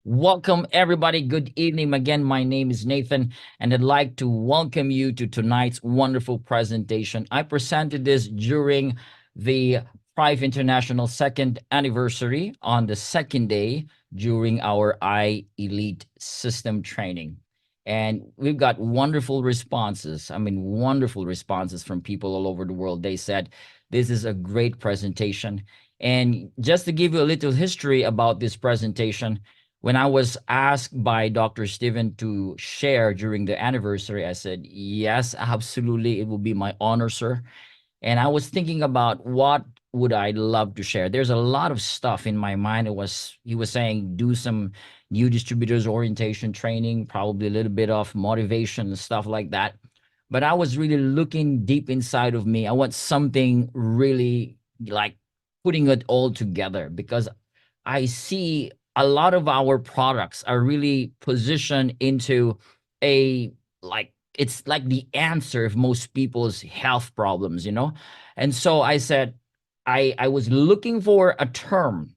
Welcome, everybody. Good evening again. My name is Nathan, and I'd like to welcome you to tonight's wonderful presentation. I presented this during the Thrive International second anniversary on the second day during our Elite system training. And we've got wonderful responses. I mean, wonderful responses from people all over the world. They said, this is a great presentation. And just to give you a little history about this presentation, when I was asked by Dr. Steven to share during the anniversary, I said, yes, absolutely. It will be my honor, sir. And I was thinking about what would I love to share. There's a lot of stuff in my mind. He was saying, do some new distributors orientation training, probably a little bit of motivation and stuff like that. But I was really looking deep inside of me. I want something really like putting it all together, because I see a lot of our products are really positioned into a like it's like the answer of most people's health problems, you know? And so I said, I was looking for a term.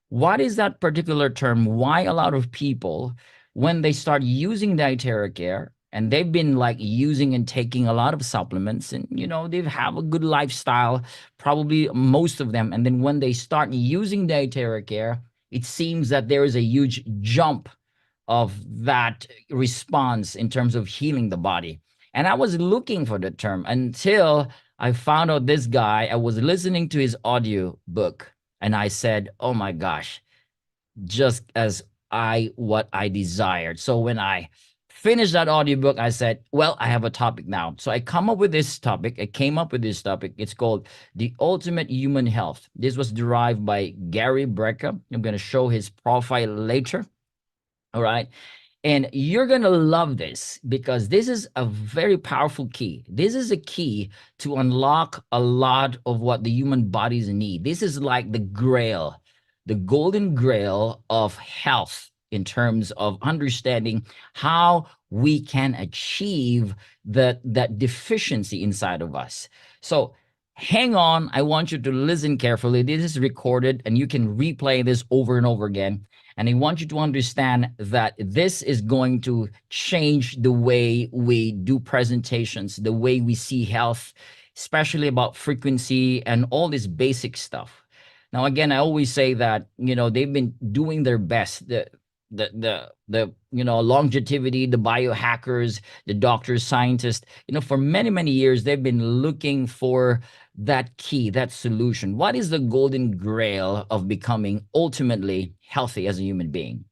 What is that particular term? Why a lot of people, when they start using dietary care, and they've been like using and taking a lot of supplements, and they have a good lifestyle, probably most of them, and then when they start using dietary care, it seems that there is a huge jump of that response in terms of healing the body. And I was looking for the term until I found out this guy. I was listening to his audio book, and I said, oh my gosh, just as what I desired. So when I finished that audiobook, I said, well, I have a topic now. So I came up with this topic. It's called The Ultimate Human Health. This was derived by Gary Brecka. I'm going to show his profile later. All right. And you're going to love this, because this is a very powerful key. This is a key to unlock a lot of what the human bodies need. This is like the grail, the golden grail of health, in terms of understanding how we can achieve that deficiency inside of us. So hang on. I want you to listen carefully. This is recorded, and you can replay this over and over again. And I want you to understand that this is going to change the way we do presentations, the way we see health, especially about frequency and all this basic stuff. Now, again, I always say that, they've been doing their best. The longevity, the biohackers, the doctors, scientists, for many, many years, they've been looking for that key, that solution. What is the golden grail of becoming ultimately healthy as a human being?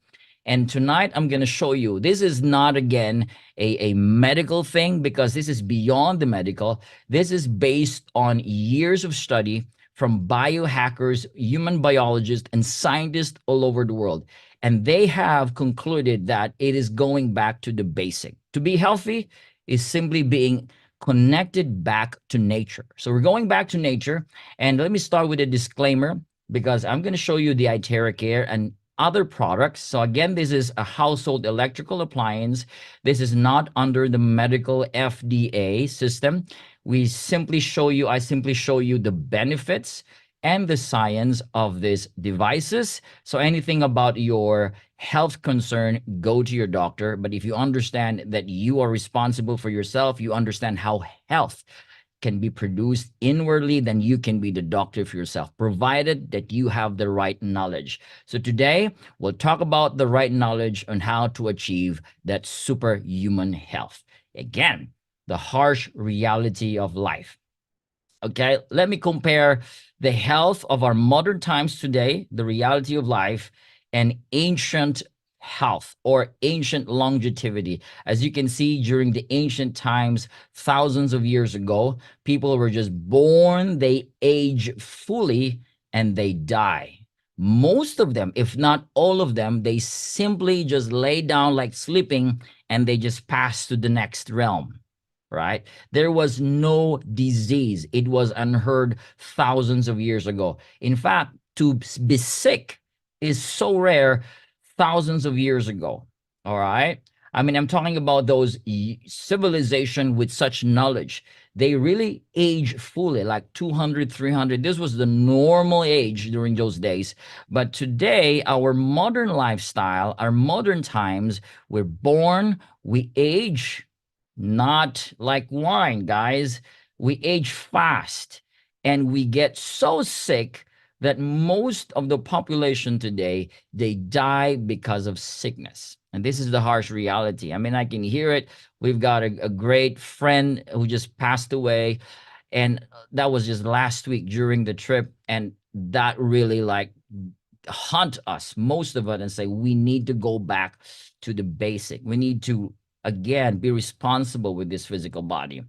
And tonight I'm going to show you, this is not, again, a medical thing, because this is beyond the medical. This is based on years of study from biohackers, human biologists, and scientists all over the world. And they have concluded that it is going back to the basic. To be healthy is simply being connected back to nature. So we're going back to nature. And let me start with a disclaimer, because I'm going to show you the dietary care and other products. So again, this is a household electrical appliance. This is not under the medical FDA system. I simply show you the benefits and the science of these devices. So anything about your health concern, go to your doctor. But if you understand that you are responsible for yourself, you understand how health can be produced inwardly, then you can be the doctor for yourself, provided that you have the right knowledge. So today, we'll talk about the right knowledge on how to achieve that superhuman health. Again, the harsh reality of life. Okay, let me compare the health of our modern times today, the reality of life, and ancient health or ancient longevity. As you can see, during the ancient times, thousands of years ago, people were just born, they age fully, and they die. Most of them, if not all of them, they simply just lay down like sleeping, and they just pass to the next realm. Right? There was no disease. It was unheard thousands of years ago. In fact, to be sick is so rare thousands of years ago. All right. I mean, I'm talking about those civilization with such knowledge. They really age fully, like 200, 300. This was the normal age during those days. But today, our modern lifestyle, our modern times, we're born, we age, not like wine, guys. We age fast and we get so sick that most of the population today, they die because of sickness. And this is the harsh reality. I mean, I can hear it. We've got a great friend who just passed away, and that was just last week during the trip, and that really like haunt us, most of it, and say we need to go back to the basic. We need to again be responsible with this physical body.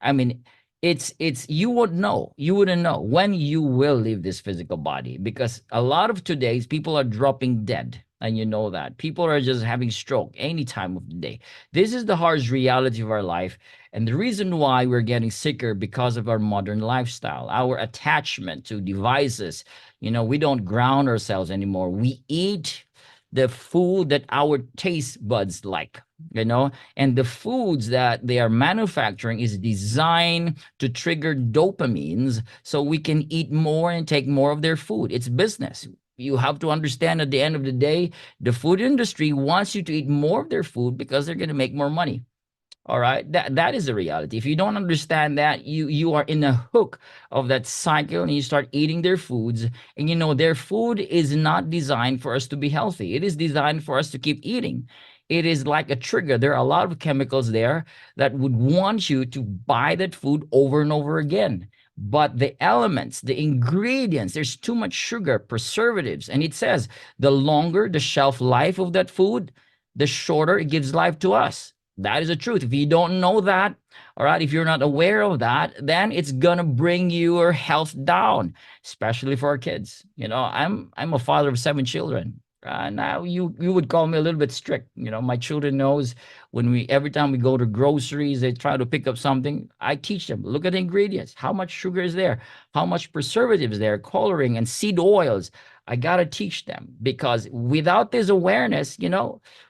I mean, it's you wouldn't know when you will leave this physical body, because a lot of today's people are dropping dead, and you know that people are just having stroke any time of the day. This is the harsh reality of our life, and the reason why we're getting sicker because of our modern lifestyle, our attachment to devices. We don't ground ourselves anymore. We eat the food that our taste buds like, and the foods that they are manufacturing is designed to trigger dopamines so we can eat more and take more of their food. It's business. You have to understand, at the end of the day, the food industry wants you to eat more of their food because they're going to make more money. All right, that is the reality. If you don't understand that, you are in a hook of that cycle, and you start eating their foods. And their food is not designed for us to be healthy. It is designed for us to keep eating. It is like a trigger. There are a lot of chemicals there that would want you to buy that food over and over again. But the elements, the ingredients, there's too much sugar, preservatives, and it says the longer the shelf life of that food, the shorter it gives life to us. That is the truth. If you don't know that, all right, if you're not aware of that, then it's gonna bring your health down, especially for our kids. I'm a father of 7 children. Now you would call me a little bit strict. My children knows when every time we go to groceries, they try to pick up something. I teach them, look at the ingredients, how much sugar is there, how much preservatives there, coloring and seed oils. I gotta teach them, because without this awareness,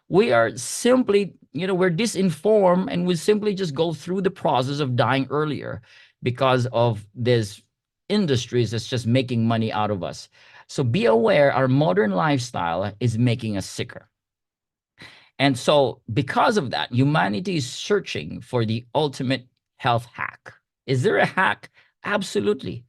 we are simply, we're disinformed, and we simply just go through the process of dying earlier because of this industries that's just making money out of us. So be aware, our modern lifestyle is making us sicker. And so because of that, humanity is searching for the ultimate health hack. Is there a hack? Absolutely.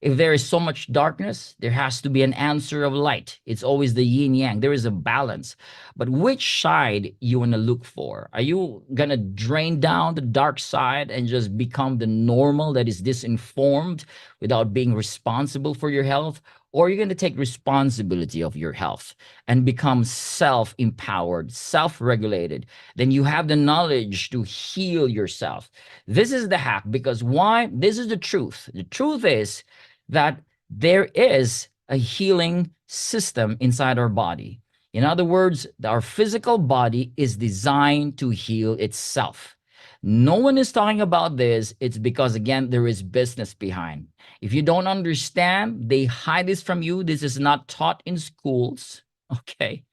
If there is so much darkness, there has to be an answer of light. It's always the yin yang. There is a balance. But which side you want to look for? Are you going to drain down the dark side and just become the normal that is disinformed without being responsible for your health? Or are you going to take responsibility of your health and become self-empowered, self-regulated? Then you have the knowledge to heal yourself. This is the hack, because why? This is the truth. The truth is that there is a healing system inside our body. In other words, our physical body is designed to heal itself. No one is talking about this. It's because, again, there is business behind. If you don't understand, they hide this from you. This is not taught in schools. Okay.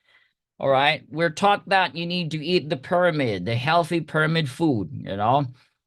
All right. We're taught that you need to eat the pyramid, the healthy pyramid food,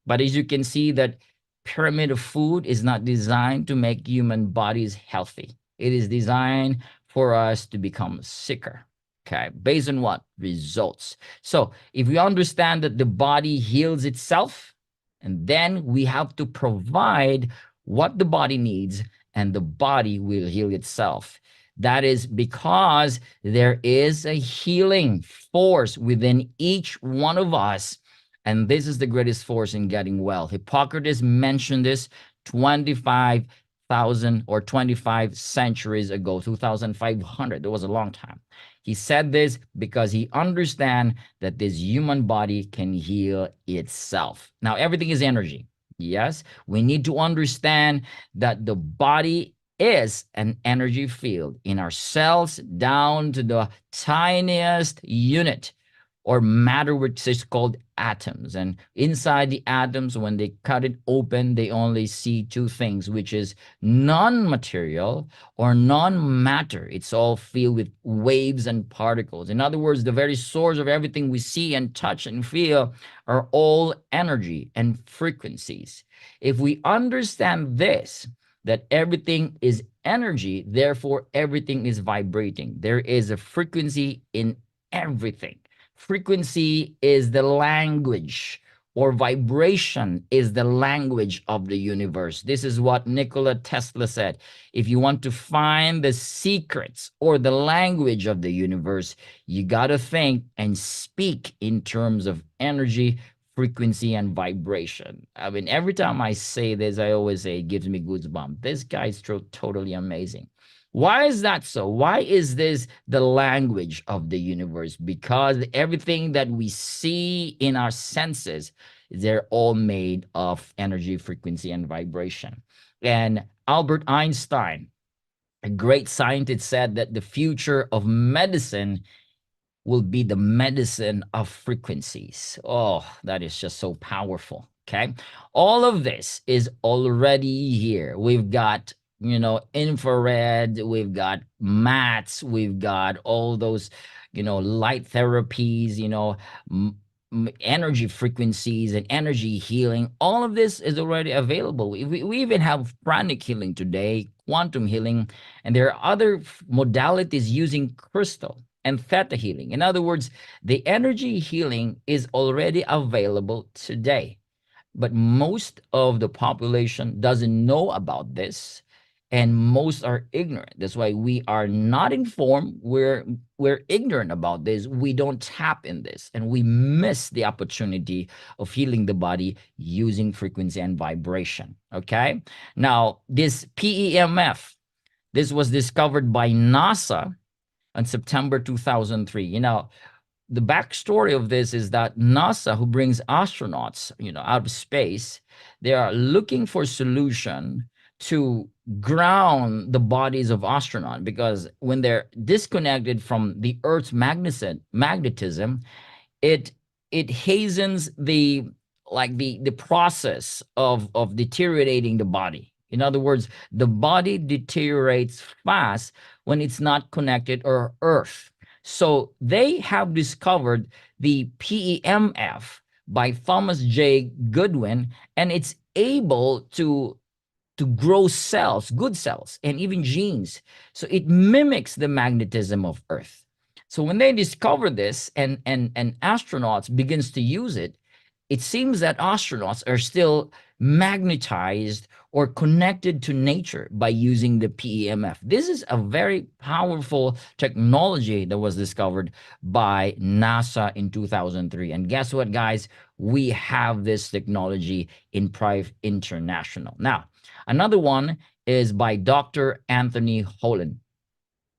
But as you can see, that pyramid of food is not designed to make human bodies healthy. It is designed for us to become sicker. Okay, based on what? Results. So if we understand that the body heals itself, and then we have to provide what the body needs, and the body will heal itself. That is because there is a healing force within each one of us. And this is the greatest force in getting well. Hippocrates mentioned this 25,000 or 25 centuries ago, 2,500. It was a long time. He said this because he understands that this human body can heal itself. Now, everything is energy. Yes, we need to understand that the body is an energy field in our cells, down to the tiniest unit. or matter, which is called atoms. And inside the atoms, when they cut it open, they only see two things, which is non-material or non-matter. It's all filled with waves and particles. In other words, the very source of everything we see and touch and feel are all energy and frequencies. If we understand this, that everything is energy, therefore everything is vibrating. There is a frequency in everything. Frequency is the language, or vibration is the language of the universe. This is what Nikola Tesla said. If you want to find the secrets or the language of the universe, you got to think and speak in terms of energy, frequency, and vibration. I mean, every time I say this, I always say it gives me goosebumps. This guy's totally amazing. Why is that so? Why is this the language of the universe? Because everything that we see in our senses, they're all made of energy, frequency, and vibration. And Albert Einstein, a great scientist, said that the future of medicine will be the medicine of frequencies. Oh, that is just so powerful. Okay. All of this is already here. We've got, infrared, we've got mats, we've got all those, light therapies, energy frequencies and energy healing. All of this is already available. We even have pranic healing today, quantum healing, and there are other modalities using crystal and theta healing. In other words, the energy healing is already available today, but most of the population doesn't know about this, and most are ignorant. That's why we are not informed. We're ignorant about this. We don't tap in this, and we miss the opportunity of healing the body using frequency and vibration. Okay. Now, this PEMF, this was discovered by NASA on September 2003. The backstory of this is that NASA, who brings astronauts, out of space, they are looking for a solution to ground the bodies of astronauts, because when they're disconnected from the Earth's magnetism, it hastens the process of deteriorating the body. In other words, the body deteriorates fast when it's not connected or Earth. So they have discovered the PEMF by Thomas J. Goodwin, and it's able to grow cells, good cells, and even genes. So it mimics the magnetism of Earth. So when they discover this, and astronauts begins to use it, it seems that astronauts are still magnetized or connected to nature by using the PEMF. This is a very powerful technology that was discovered by NASA in 2003. And guess what, guys? We have this technology in Prive International. Now, another one is by Dr. Anthony Holland.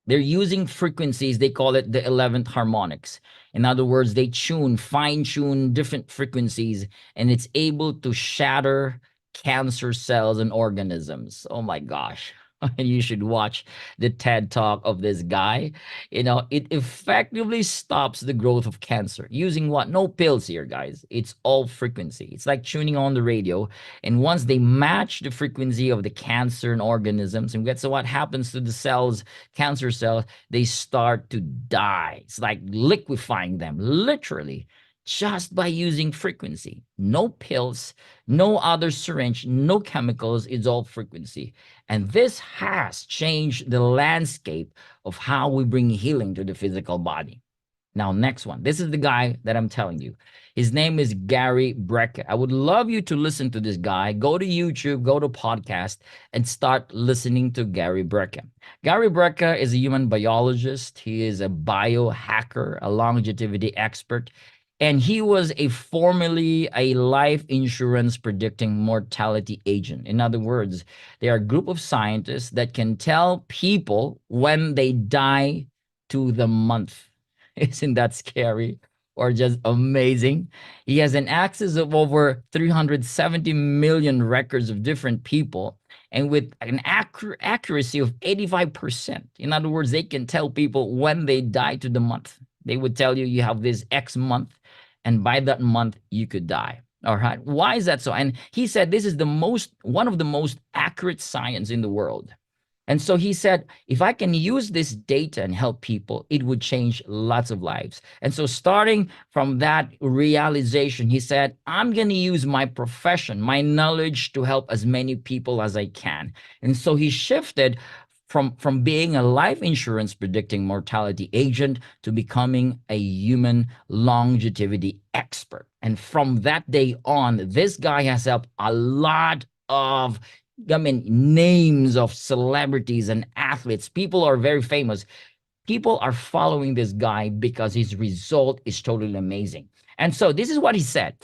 They're using frequencies. They call it the 11th harmonics. In other words, they fine tune different frequencies, and it's able to shatter cancer cells and organisms. Oh my gosh. And you should watch the TED talk of this guy. It effectively stops the growth of cancer using what? No pills here, guys. It's all frequency. It's like tuning on the radio. And once they match the frequency of the cancer and organisms, and guess what happens to the cells, cancer cells, they start to die. It's like liquefying them, literally, just by using frequency. No pills, no other syringe, no chemicals. It's all frequency. And this has changed the landscape of how we bring healing to the physical body. Now, next one. This is the guy that I'm telling you. His name is Gary Brecka. I would love you to listen to this guy. Go to YouTube, go to podcast, and start listening to Gary Brecka. Gary Brecka is a human biologist. He is a biohacker, a longevity expert, and he was formerly a life insurance predicting mortality agent. In other words, they are a group of scientists that can tell people when they die to the month. Isn't that scary or just amazing? He has an access of over 370 million records of different people, and with an accuracy of 85%. In other words, they can tell people when they die to the month. They would tell you have this X month, and by that month you could die. All right. Why is that so? And he said this is one of the most accurate science in the world. And so he said, if I can use this data and help people, it would change lots of lives. And so starting from that realization, he said, I'm going to use my profession, my knowledge to help as many people as I can. And so he shifted from being a life insurance predicting mortality agent to becoming a human longevity expert. And from that day on, this guy has helped a lot of names of celebrities and athletes. People are very famous. People are following this guy because his result is totally amazing. And so this is what he said.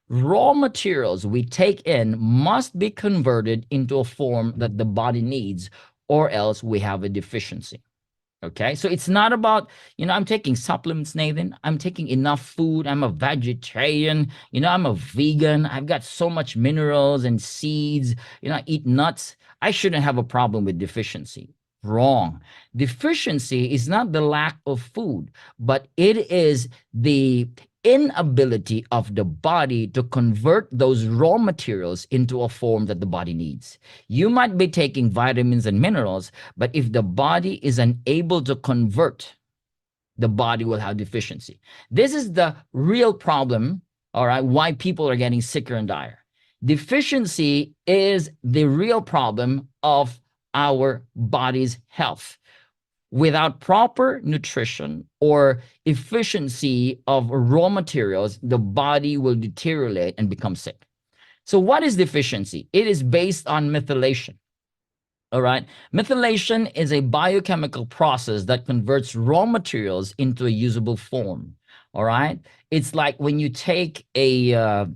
Raw materials we take in must be converted into a form that the body needs, or else we have a deficiency. Okay, so it's not about, I'm taking supplements, Nathan. I'm taking enough food. I'm a vegetarian. I'm a vegan. I've got so much minerals and seeds. I eat nuts. I shouldn't have a problem with deficiency. Wrong. Deficiency is not the lack of food, but it is the inability of the body to convert those raw materials into a form that the body needs. You might be taking vitamins and minerals, but if the body is unable to convert, the body will have deficiency. This is the real problem, all right, why people are getting sicker and dire. Deficiency is the real problem of our body's health. Without proper nutrition or efficiency of raw materials, the body will deteriorate and become sick. So what is deficiency? It is based on methylation. All right. Methylation is a biochemical process that converts raw materials into a usable form. All right. It's like when you take a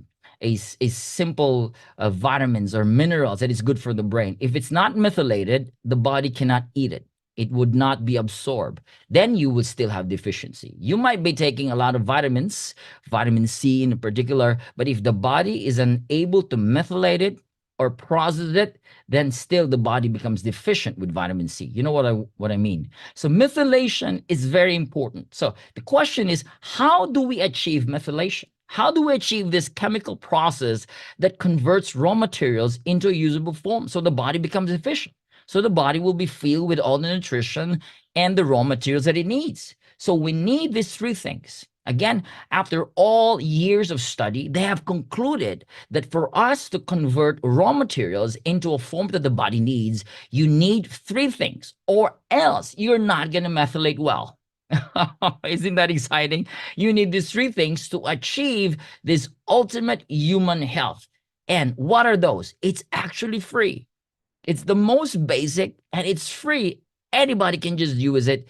simple vitamins or minerals that is good for the brain. If it's not methylated, the body cannot eat it. It would not be absorbed. Then you will still have deficiency. You might be taking a lot of vitamins, vitamin C in particular, but if the body is unable to methylate it or process it, then still the body becomes deficient with vitamin C. You know what I mean? So methylation is very important. So the question is, how do we achieve methylation? How do we achieve this chemical process that converts raw materials into a usable form so the body becomes efficient? So the body will be filled with all the nutrition and the raw materials that it needs. So we need these three things. Again, after all years of study, they have concluded that for us to convert raw materials into a form that the body needs, you need three things, or else you're not going to methylate well. Isn't that exciting? You need these three things to achieve this ultimate human health. And what are those? It's actually free. It's the most basic and it's free. Anybody can just use it.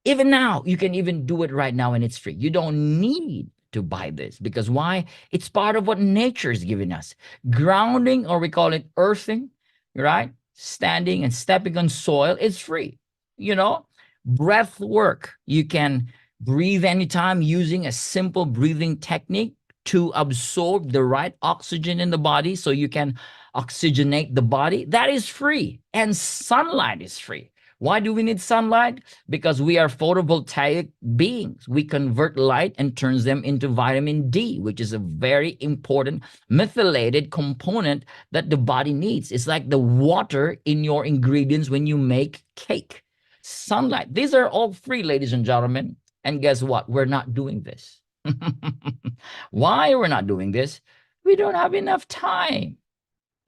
Even now, you can even do it right now and it's free. You don't need to buy this because why? It's part of what nature is giving us. Grounding, or we call it earthing, right? Standing and stepping on soil, it's free. Breath work. You can breathe anytime using a simple breathing technique to absorb the right oxygen in the body so you can oxygenate the body. That is free. And sunlight is free. Why do we need sunlight? Because we are photovoltaic beings. We convert light and turns them into vitamin D, which is a very important methylated component that the body needs. It's like the water in your ingredients when you make cake. Sunlight. These are all free, ladies and gentlemen. And guess what? We're not doing this. Why we're not doing this? We don't have enough time.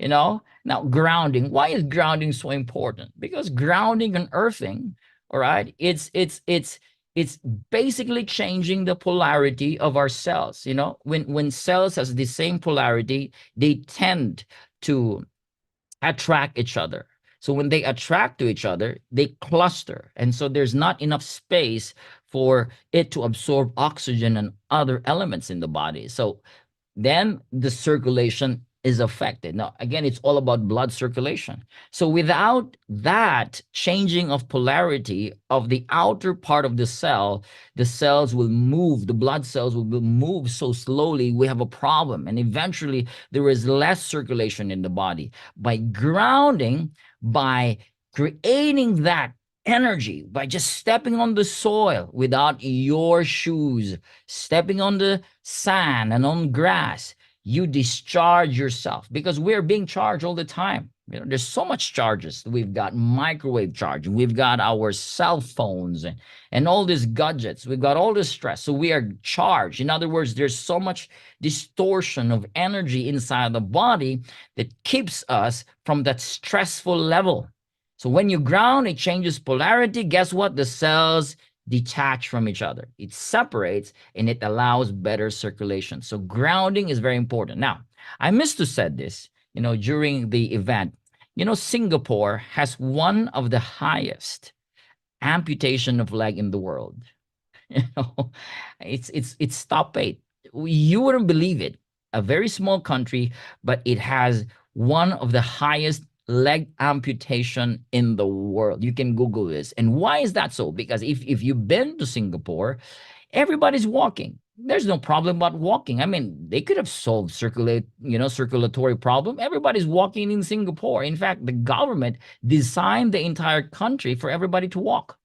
Now grounding. Why is grounding so important? Because grounding and earthing, all right, it's basically changing the polarity of our cells. When cells has the same polarity, they tend to attract each other. So when they attract to each other, they cluster. And so there's not enough space for it to absorb oxygen and other elements in the body. So then the circulation is affected. Now, again, it's all about blood circulation. So without that changing of polarity of the outer part of the cell, the cells will move, the blood cells will move so slowly, we have a problem. And eventually there is less circulation in the body. By grounding, by creating that energy by just stepping on the soil without your shoes, stepping on the sand and on grass. You discharge yourself because we're being charged all the time. There's so much charges. We've got microwave charging, we've got our cell phones and all these gadgets. We've got all this stress. So we are charged. In other words, there's so much distortion of energy inside the body that keeps us from that stressful level. So when you ground, it changes polarity. Guess what? The cells detach from each other. It separates and it allows better circulation. So grounding is very important. Now, I missed to said this, during the event. Singapore has one of the highest amputation of leg in the world. you know it's top 8. You wouldn't believe it. A very small country, but it has one of the highest leg amputation in the world. You can Google this. And why is that so? Because if you've been to Singapore, everybody's walking. There's no problem about walking. I mean, they could have solved circulatory problem. Everybody's walking in Singapore. In fact, the government designed the entire country for everybody to walk.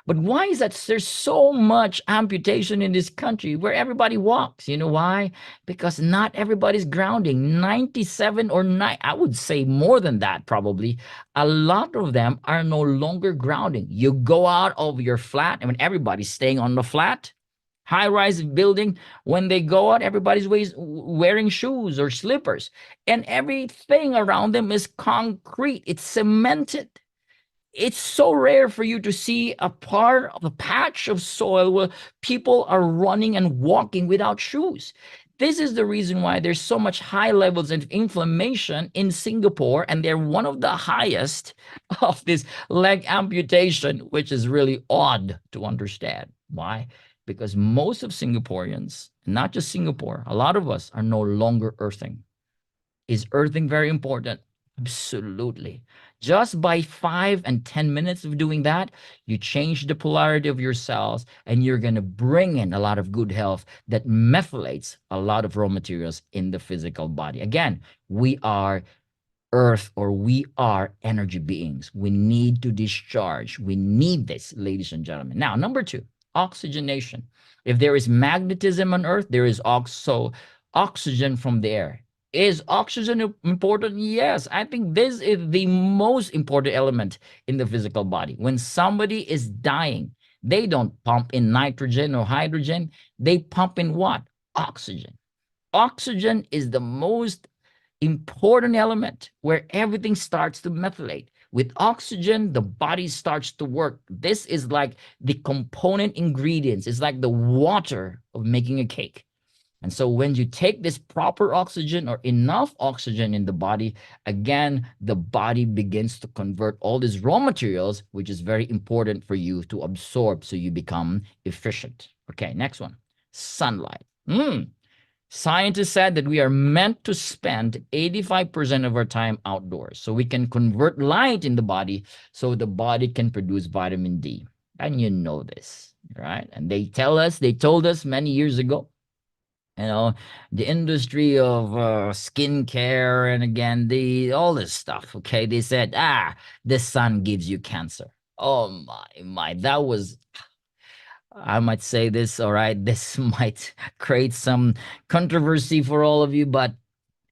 But why is that there's so much amputation in this country where everybody walks? You know why? Because not everybody's grounding. 97 or 9, I would say more than that probably. A lot of them are no longer grounding. You go out of your flat, I mean, everybody's staying on the flat. High-rise building, when they go out, everybody's wearing shoes or slippers. And everything around them is concrete. It's cemented. It's so rare for you to see a part of a patch of soil where people are running and walking without shoes. This is the reason why there's so much high levels of inflammation in Singapore, and they're one of the highest of this leg amputation, which is really odd to understand. Why? Because most of Singaporeans, not just Singapore, a lot of us are no longer earthing. Is earthing very important? Absolutely. Just by 5 and 10 minutes of doing that, you change the polarity of your cells and you're going to bring in a lot of good health that methylates a lot of raw materials in the physical body. Again, we are earth, or we are energy beings. We need to discharge. We need this, ladies and gentlemen. Now, number 2, oxygenation. If there is magnetism on earth, there is also oxygen from the air. Is oxygen important? Yes. I think this is the most important element in the physical body. When somebody is dying, they don't pump in nitrogen or hydrogen. They pump in what? Oxygen. Oxygen is the most important element where everything starts to methylate. With oxygen, the body starts to work. This is like the component ingredients. It's like the water of making a cake. And so when you take this proper oxygen or enough oxygen in the body, again, the body begins to convert all these raw materials, which is very important for you to absorb so you become efficient. Okay, next one, sunlight. Scientists said that we are meant to spend 85% of our time outdoors. So we can convert light in the body so the body can produce vitamin D. And you know this, right? And they told us many years ago, the industry of skincare and again, all this stuff, okay? They said, the sun gives you cancer. Oh my, that was, I might say this, all right? This might create some controversy for all of you, but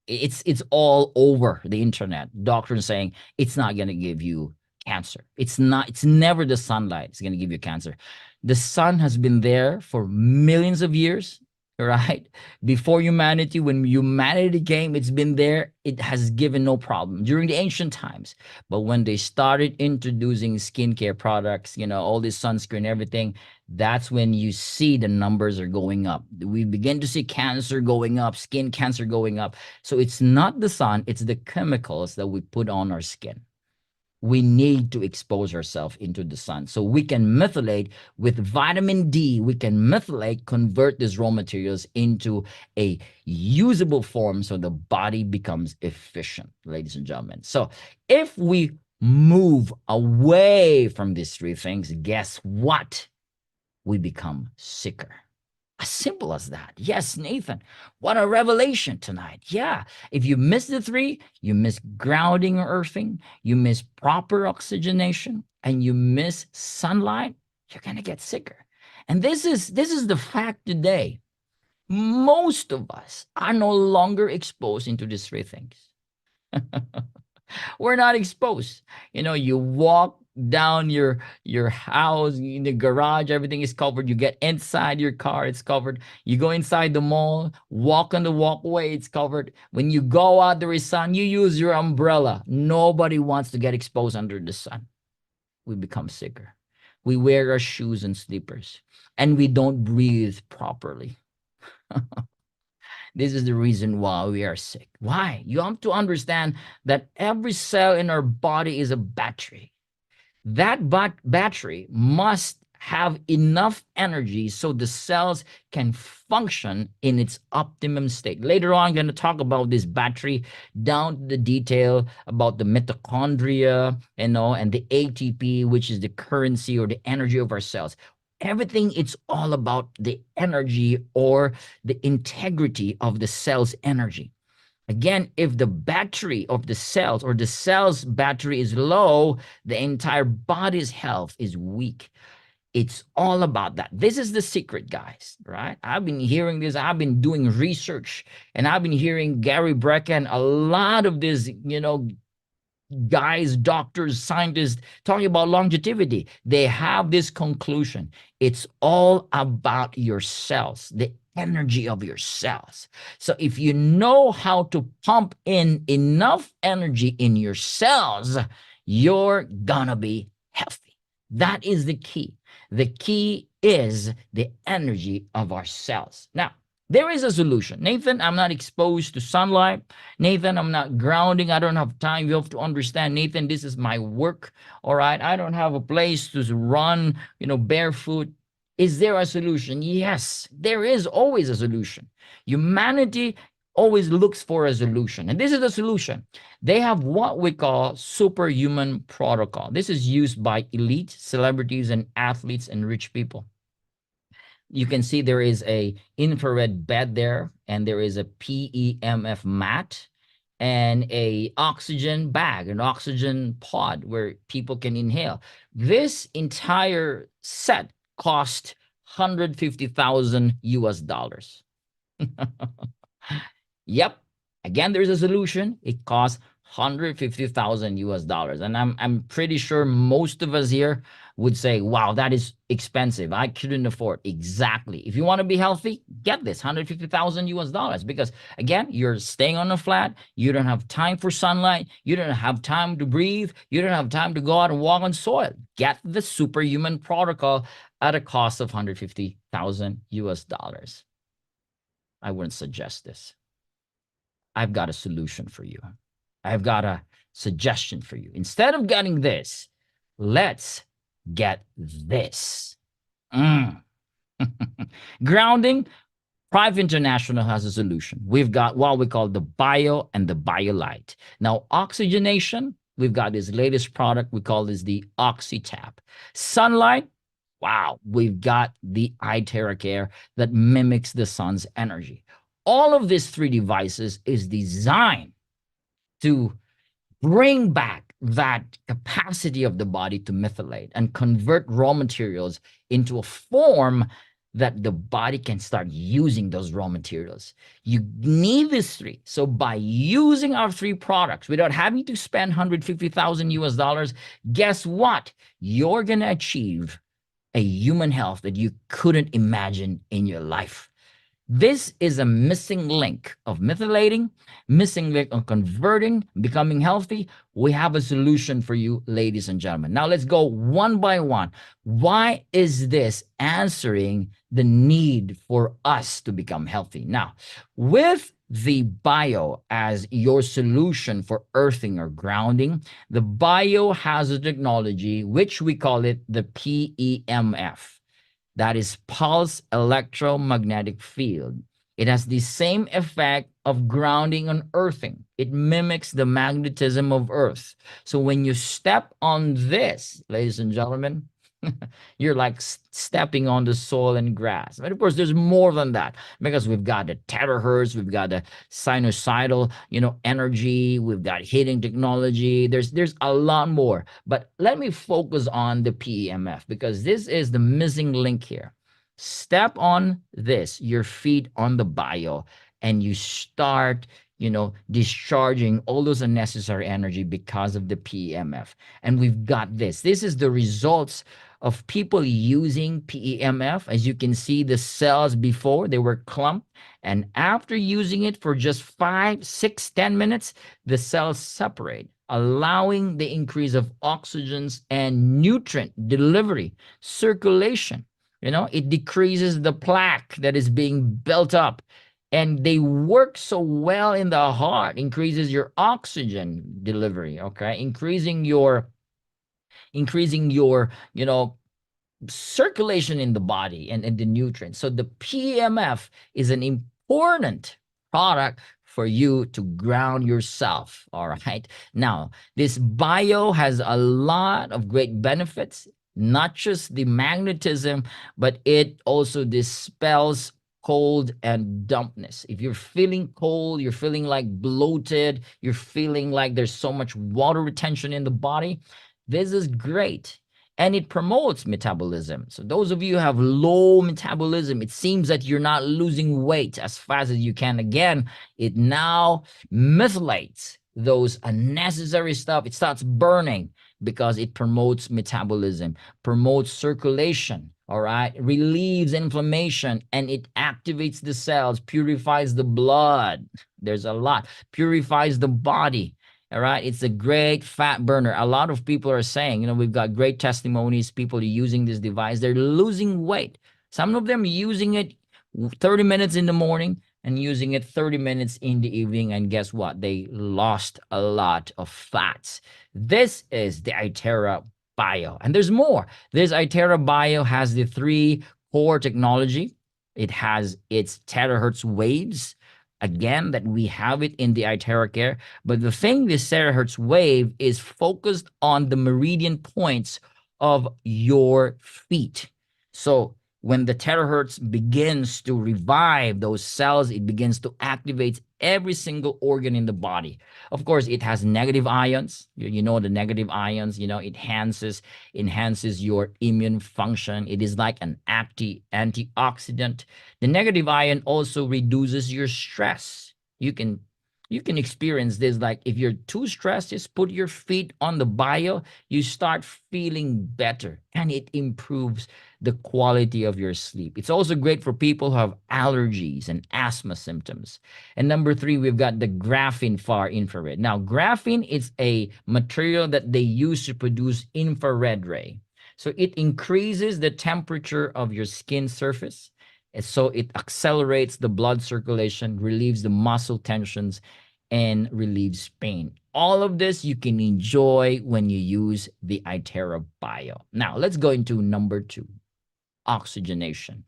it's all over the internet. Doctors saying it's not going to give you cancer. It's never the sunlight it's going to give you cancer. The sun has been there for millions of years, right? Before humanity, when humanity came, it's been there. It has given no problem during the ancient times. But when they started introducing skincare products, all this sunscreen, everything, that's when you see the numbers are going up. We begin to see cancer going up, skin cancer going up. So it's not the sun, it's the chemicals that we put on our skin. We need to expose ourselves into the sun so we can methylate with vitamin D. We can methylate, convert these raw materials into a usable form so the body becomes efficient, ladies and gentlemen. So if we move away from these 3 things, guess what? We become sicker. As simple as that. Yes, Nathan, what a revelation tonight. Yeah, if you miss the three, you miss grounding or earthing, you miss proper oxygenation, and you miss sunlight, you're going to get sicker. And this is the fact today. Most of us are no longer exposed into these three things. We're not exposed. You walk down your house in the garage, everything is covered. You get inside your car, it's covered. You go inside the mall, walk on the walkway, it's covered. When you go out, there is sun, you use your umbrella. Nobody wants to get exposed under the sun. We become sicker. We wear our shoes and slippers, and we don't breathe properly. This is the reason why we are sick. Why? You have to understand that every cell in our body is a battery. That battery must have enough energy so the cells can function in its optimum state. Later on, I'm going to talk about this battery down to the detail about the mitochondria, and the ATP, which is the currency or the energy of our cells. Everything, it's all about the energy or the integrity of the cell's energy. Again, if the battery of the cells or the cell's battery is low, the entire body's health is weak. It's all about that. This is the secret, guys, right? I've been hearing this. I've been doing research, and I've been hearing Gary Brecken, a lot of this, guys, doctors, scientists talking about longevity. They have this conclusion. It's all about your cells, the energy of your cells. So if you know how to pump in enough energy in your cells, you're gonna be healthy. That is the key. The key is the energy of our cells. Now, there is a solution. Nathan, I'm not exposed to sunlight. Nathan, I'm not grounding. I don't have time. You have to understand, Nathan, this is my work. All right. I don't have a place to run, barefoot. Is there a solution? Yes, there is always a solution. Humanity always looks for a solution. And this is the solution. They have what we call superhuman protocol. This is used by elite celebrities and athletes and rich people. You can see there is a infrared bed there, and there is a PEMF mat and a oxygen bag, an oxygen pod where people can inhale. This entire set cost 150,000 US dollars. Yep. Again, there's a solution. It costs 150,000 US dollars. And I'm pretty sure most of us here would say, wow, that is expensive. I couldn't afford. Exactly. If you want to be healthy, get this 150,000 US dollars, because again, you're staying on a flat. You don't have time for sunlight. You don't have time to breathe. You don't have time to go out and walk on soil. Get the superhuman protocol at a cost of 150,000 US dollars. I wouldn't suggest this. I've got a solution for you. I've got a suggestion for you. Instead of getting this, let's get this. Grounding. Prive International has a solution. We've got what we call the Bio and the BioLite. Now, oxygenation, we've got this latest product. We call this the OxyTap. Sunlight, wow, we've got the iTerra that mimics the sun's energy. All of these three devices is designed to bring back that capacity of the body to methylate and convert raw materials into a form that the body can start using those raw materials. You need these three. So by using our three products without having to spend 150,000 US dollars, guess what? You're going to achieve a human health that you couldn't imagine in your life. This is a missing link of methylating, missing link of converting, becoming healthy. We have a solution for you, ladies and gentlemen. Now let's go one by one. Why is this answering the need for us to become healthy? Now, with the Bio as your solution for earthing or grounding, the Bio has a technology which we call it the PEMF. That is pulse electromagnetic field. It has the same effect of grounding and earthing. It mimics the magnetism of Earth. So when you step on this, ladies and gentlemen, You're like stepping on the soil and grass. But of course, there's more than that because we've got the terahertz, we've got the sinusoidal, energy, we've got heating technology. There's a lot more. But let me focus on the PEMF because this is the missing link here. Step on this, your feet on the bio, and you start discharging all those unnecessary energy because of the PEMF. And we've got this. This is the results of people using PEMF. As you can see, the cells before they were clumped, and after using it for just 5, 6, 10 minutes, the cells separate, allowing the increase of oxygens and nutrient delivery, circulation. It decreases the plaque that is being built up, and they work so well in the heart, increases your oxygen delivery, okay, increasing your circulation in the body and the nutrients. So the PMF is an important product for you to ground yourself. All right. Now, this bio has a lot of great benefits, not just the magnetism, but it also dispels cold and dampness. If you're feeling cold, you're feeling like bloated, you're feeling like there's so much water retention in the body, this is great. And it promotes metabolism. So those of you who have low metabolism, it seems that you're not losing weight as fast as you can. Again, it now methylates those unnecessary stuff. It starts burning because it promotes metabolism, promotes circulation, all right, relieves inflammation, and it activates the cells, purifies the blood. There's a lot. Purifies the body. All right. It's a great fat burner. A lot of people are saying, we've got great testimonies. People are using this device. They're losing weight. Some of them using it 30 minutes in the morning and using it 30 minutes in the evening. And guess what? They lost a lot of fats. This is the Itera Bio. And there's more. This Itera Bio has the 3 core technology. It has its terahertz waves. Again, that we have it in the Itera Care. But the thing, this terahertz wave is focused on the meridian points of your feet. So when the terahertz begins to revive those cells, it begins to activate every single organ in the body. Of course, it has negative ions. The negative ions, it enhances your immune function. It is like an antioxidant. The negative ion also reduces your stress. You can experience this, like if you're too stressed, just put your feet on the bio, you start feeling better, and it improves the quality of your sleep. It's also great for people who have allergies and asthma symptoms. And number 3, we've got the graphene far infrared. Now, graphene is a material that they use to produce infrared ray. So it increases the temperature of your skin surface. And so it accelerates the blood circulation, relieves the muscle tensions, and relieves pain. All of this you can enjoy when you use the Itera Bio. Now, let's go into number 2, oxygenation.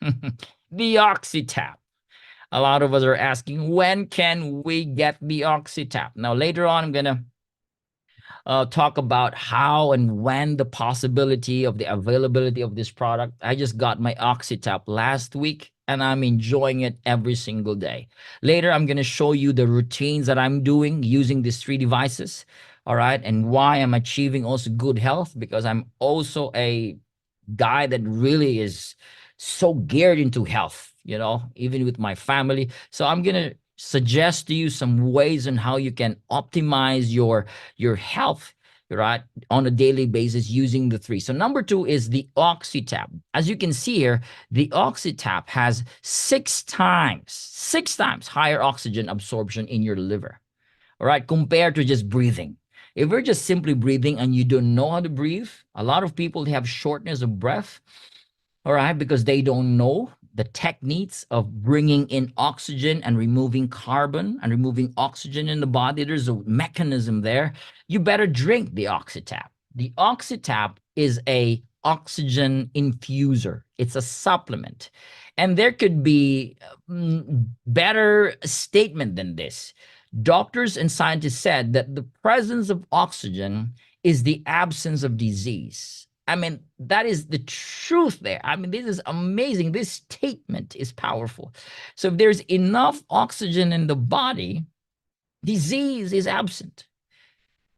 The OxyTap. A lot of us are asking, when can we get the OxyTap? Now, later on, I'm going to talk about how and when the possibility of the availability of this product. I just got my OxyTap last week, and I'm enjoying it every single day. Later, I'm going to show you the routines that I'm doing using these 3 devices, all right, and why I'm achieving also good health, because I'm also a guy that really is so geared into health, even with my family. So I'm going to suggest to you some ways on how you can optimize your health, right, on a daily basis using the 3. So number 2 is the OxyTap. As you can see here, the OxyTap has 6 times higher oxygen absorption in your liver, all right, compared to just breathing. If you're just simply breathing and you don't know how to breathe, a lot of people, they have shortness of breath, all right, because they don't know the techniques of bringing in oxygen and removing carbon and removing oxygen in the body. There's a mechanism there. You better drink the OxyTap. The OxyTap is a oxygen infuser. It's a supplement. And there could be better statement than this. Doctors and scientists said that the presence of oxygen is the absence of disease. I mean, that is the truth there. I mean, this is amazing. This statement is powerful. So if there's enough oxygen in the body, disease is absent.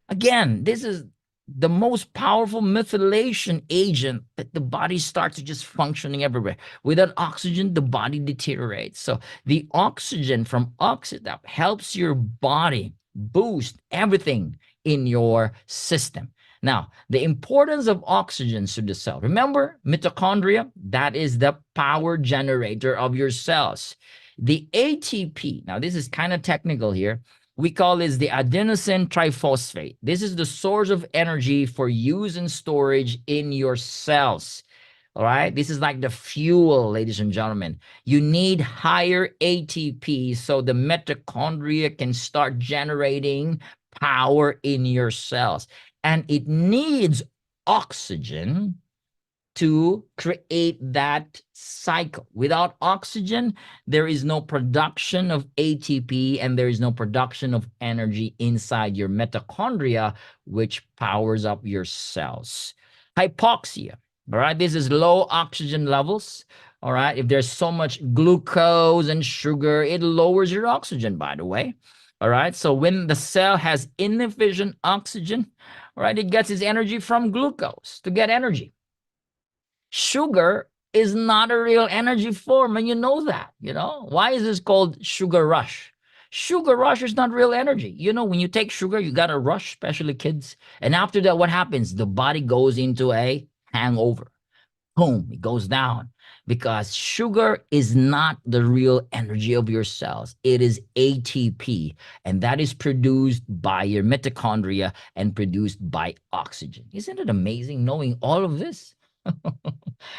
Again, this is the most powerful methylation agent that the body starts to just functioning everywhere. Without oxygen, the body deteriorates. So the oxygen from Oxidap helps your body boost everything in your system. Now, the importance of oxygen to the cell. Remember, mitochondria, that is the power generator of your cells. The ATP, now this is kind of technical here, we call this the adenosine triphosphate. This is the source of energy for use and storage in your cells. All right. This is like the fuel, ladies and gentlemen. You need higher ATP so the mitochondria can start generating power in your cells. And it needs oxygen to create that cycle. Without oxygen, there is no production of ATP and there is no production of energy inside your mitochondria, which powers up your cells. Hypoxia, all right? This is low oxygen levels, all right? If there's so much glucose and sugar, it lowers your oxygen, by the way. All right, so when the cell has inefficient oxygen, all right, it gets its energy from glucose to get energy. Sugar is not a real energy form, and you know that. Why is this called sugar rush? Sugar rush is not real energy. When you take sugar, you got a rush, especially kids. And after that, what happens? The body goes into a hangover. Boom, it goes down, because sugar is not the real energy of your cells. It is ATP, and that is produced by your mitochondria and produced by oxygen. Isn't it amazing knowing all of this?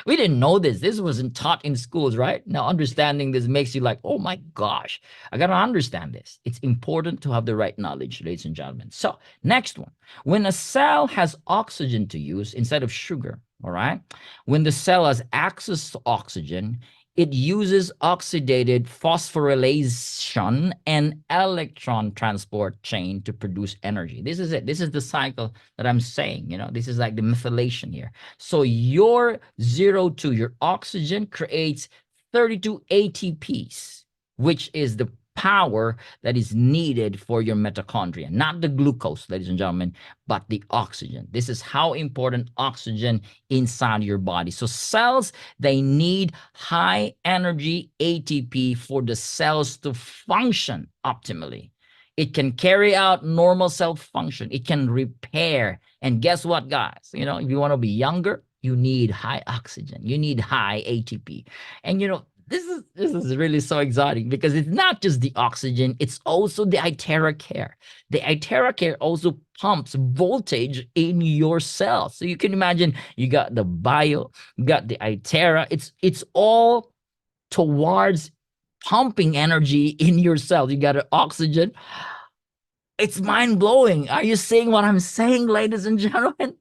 We didn't know this. This wasn't taught in schools, right? Now, understanding this makes you like, oh my gosh, I got to understand this. It's important to have the right knowledge, ladies and gentlemen. So, next one. When a cell has oxygen to use instead of sugar, all right? When the cell has access to oxygen, it uses oxidated phosphorylation and electron transport chain to produce energy. This is it. This is the cycle that I'm saying. This is like the methylation here. So your 0,2, your oxygen creates 32 ATPs, which is the power that is needed for your mitochondria, not the glucose, ladies and gentlemen, but the oxygen. This is how important oxygen inside your body. So cells, they need high energy ATP for the cells to function optimally. It can carry out normal cell function. It can repair. And guess what, guys? If you want to be younger, you need high oxygen. You need high ATP. And this is really so exciting, because it's not just the oxygen, it's also the Iteracare. The Iteracare also pumps voltage in your cells. So you can imagine you got the bio, you got the Itera. It's all towards pumping energy in your cells. You got an oxygen. It's mind-blowing. Are you seeing what I'm saying, ladies and gentlemen?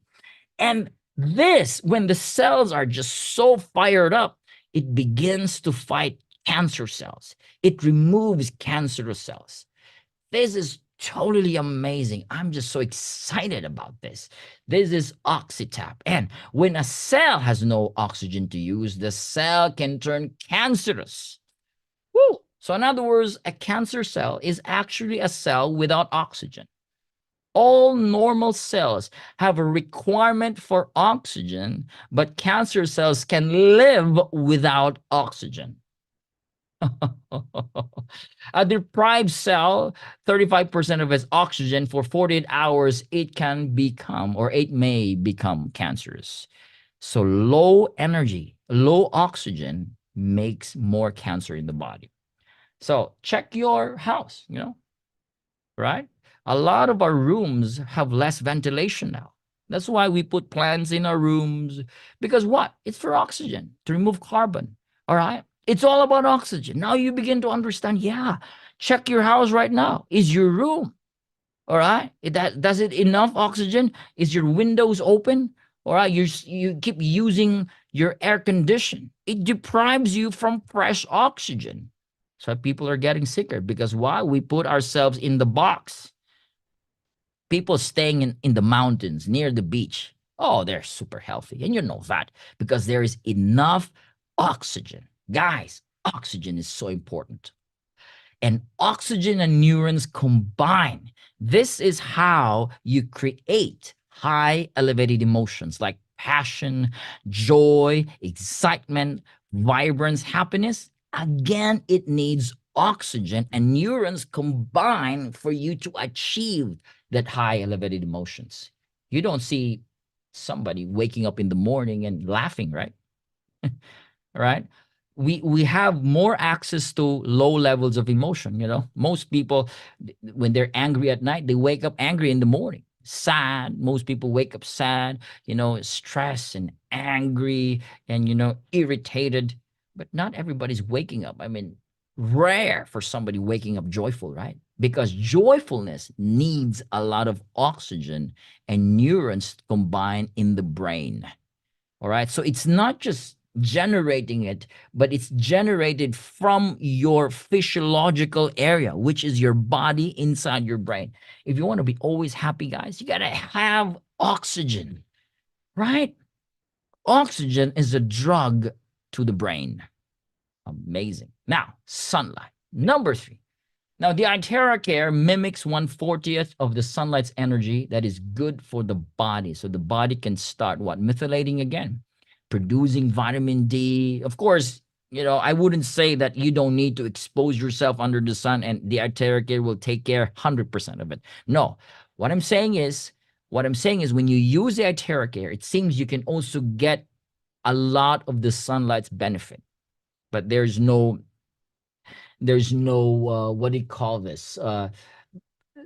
And this, when the cells are just so fired up, it begins to fight cancer cells. It removes cancerous cells. This is totally amazing. I'm just so excited about this. This is Oxitap. And when a cell has no oxygen to use, the cell can turn cancerous. Woo! So in other words, a cancer cell is actually a cell without oxygen. All normal cells have a requirement for oxygen, but cancer cells can live without oxygen. A deprived cell, 35% of its oxygen for 48 hours, it can become, or it may become cancerous. So low energy, low oxygen makes more cancer in the body. So check your house, right? A lot of our rooms have less ventilation now. That's why we put plants in our rooms. Because what? It's for oxygen, to remove carbon. All right? It's all about oxygen. Now you begin to understand, yeah, check your house right now. Is your room, all right? Does it enough oxygen? Is your windows open? All right? You keep using your air condition. It deprives you from fresh oxygen. So people are getting sicker. Because why? We put ourselves in the box. People staying in the mountains near the beach. Oh, they're super healthy. And you know that because there is enough oxygen. Guys, oxygen is so important. And oxygen and neurons combine. This is how you create high elevated emotions like passion, joy, excitement, vibrance, happiness. Again, it needs oxygen and neurons combine for you to achieve that high elevated emotions. You don't see somebody waking up in the morning and laughing, right? Right? We have more access to low levels of emotion. Most people, when they're angry at night, they wake up angry in the morning. Sad, most people wake up sad, stressed and angry and irritated. But not everybody's waking up. I mean, rare for somebody waking up joyful, right? Because joyfulness needs a lot of oxygen and neurons combined in the brain. All right. So it's not just generating it, but it's generated from your physiological area, which is your body inside your brain. If you want to be always happy, guys, you got to have oxygen, right? Oxygen is a drug to the brain. Amazing. Now, sunlight. Number 3. Now, the Itera Care mimics 1/40th of the sunlight's energy that is good for the body. So the body can start what? Methylating again, producing vitamin D. Of course, I wouldn't say that you don't need to expose yourself under the sun and the Itera Care will take care 100% of it. No, what I'm saying is when you use the Itera Care, it seems you can also get a lot of the sunlight's benefit, but there's no what do you call this?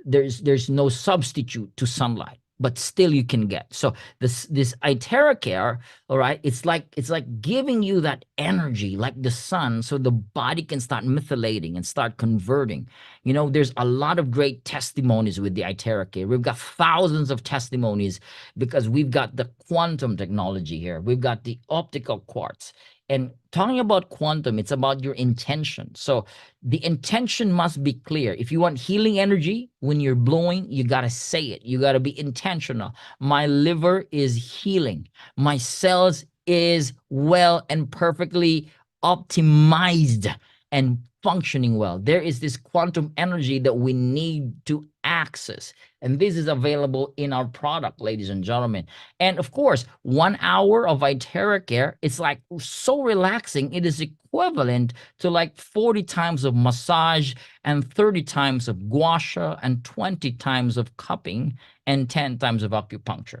There's no substitute to sunlight, but still you can get. So this Itera Care, all right, it's like giving you that energy like the sun, so the body can start methylating and start converting. There's a lot of great testimonies with the Itera Care. We've got thousands of testimonies because we've got the quantum technology here. We've got the optical quartz. And talking about quantum, it's about your intention. So the intention must be clear. If you want healing energy when you're blowing, you got to say it. You got to be intentional. My liver is healing. My cells is well and perfectly optimized and functioning well. There is this quantum energy that we need to access. And this is available in our product, ladies and gentlemen. And of course, 1 hour of Itera Care, it's like so relaxing. It is equivalent to like 40 times of massage and 30 times of gua sha and 20 times of cupping and 10 times of acupuncture.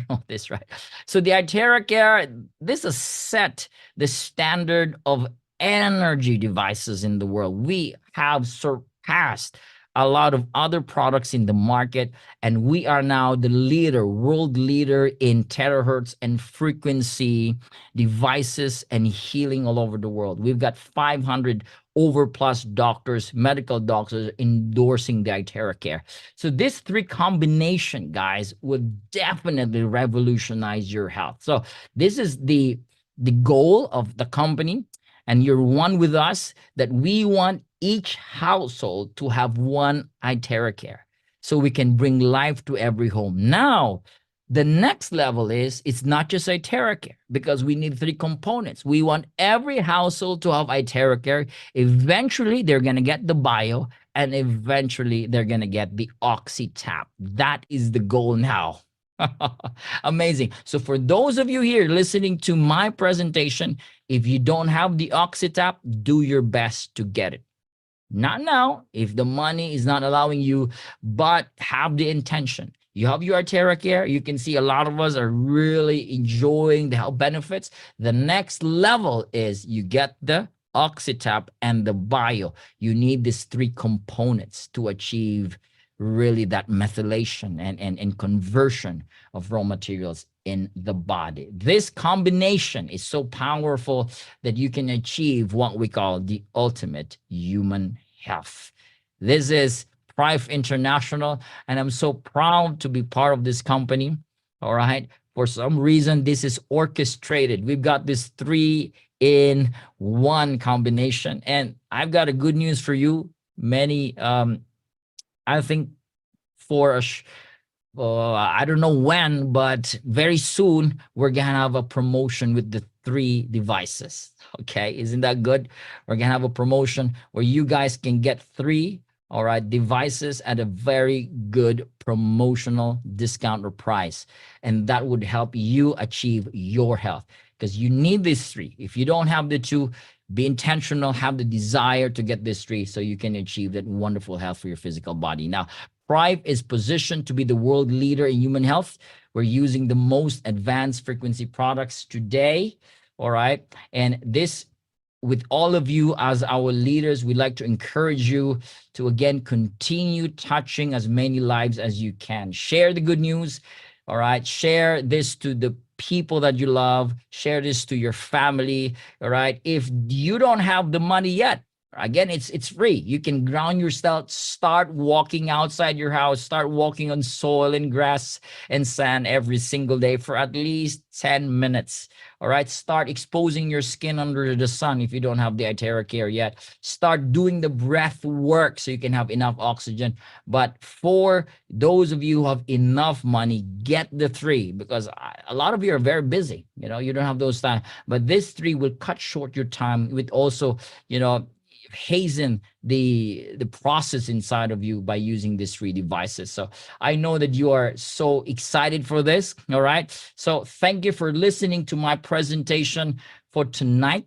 All this, right? So the Itera Care, this is set the standard of energy devices in the world. We have surpassed a lot of other products in the market, and we are now the world leader in terahertz and frequency devices and healing all over the world. We've got 500 over plus doctors, medical doctors endorsing the Itera Care. So this 3 combination, guys, would definitely revolutionize your health. So this is the goal of the company, and you're one with us, that we want each household to have one Itera Care so we can bring life to every home. Now, the next level is it's not just Itera Care, because we need 3 components. We want every household to have Itera Care. Eventually, they're going to get the bio, and eventually they're going to get the OxyTap. That is the goal now. Amazing. So for those of you here listening to my presentation, if you don't have the OxyTap, do your best to get it. Not now, if the money is not allowing you, but have the intention. You have your Itera Care. You can see a lot of us are really enjoying the health benefits. The next level is you get the OxyTap and the bio. You need these 3 components to achieve really that methylation and conversion of raw materials in the body. This combination is so powerful that you can achieve what we call the ultimate human health. This is Prive International, and I'm so proud to be part of this company. All right. For some reason, this is orchestrated. We've got this 3-in-1 combination, and I've got a good news for you. Many, I think for I don't know when, but very soon we're gonna have a promotion with the 3 devices. Okay, isn't that good? We're gonna have a promotion where you guys can get 3, all right, devices at a very good promotional discount or price, and that would help you achieve your health because you need these 3. If you don't have the 2, be intentional, have the desire to get this 3 so you can achieve that wonderful health for your physical body. Now, Thrive is positioned to be the world leader in human health. We're using the most advanced frequency products today. All right. And this, with all of you as our leaders, we'd like to encourage you to, again, continue touching as many lives as you can. Share the good news. All right. Share this to the people that you love. Share this to your family. All right. If you don't have the money yet, again, it's free. You can ground yourself, start walking outside your house, start walking on soil and grass and sand every single day for at least 10 minutes. All right, start exposing your skin under the sun if you don't have the itera care yet. Start doing the breath work so you can have enough oxygen. But for those of you who have enough money, get the 3 because a lot of you are very busy. You don't have those time. But this 3 will cut short your time with also, hasten the process inside of you by using these 3 devices. So I know that you are so excited for this. All right. So thank you for listening to my presentation for tonight.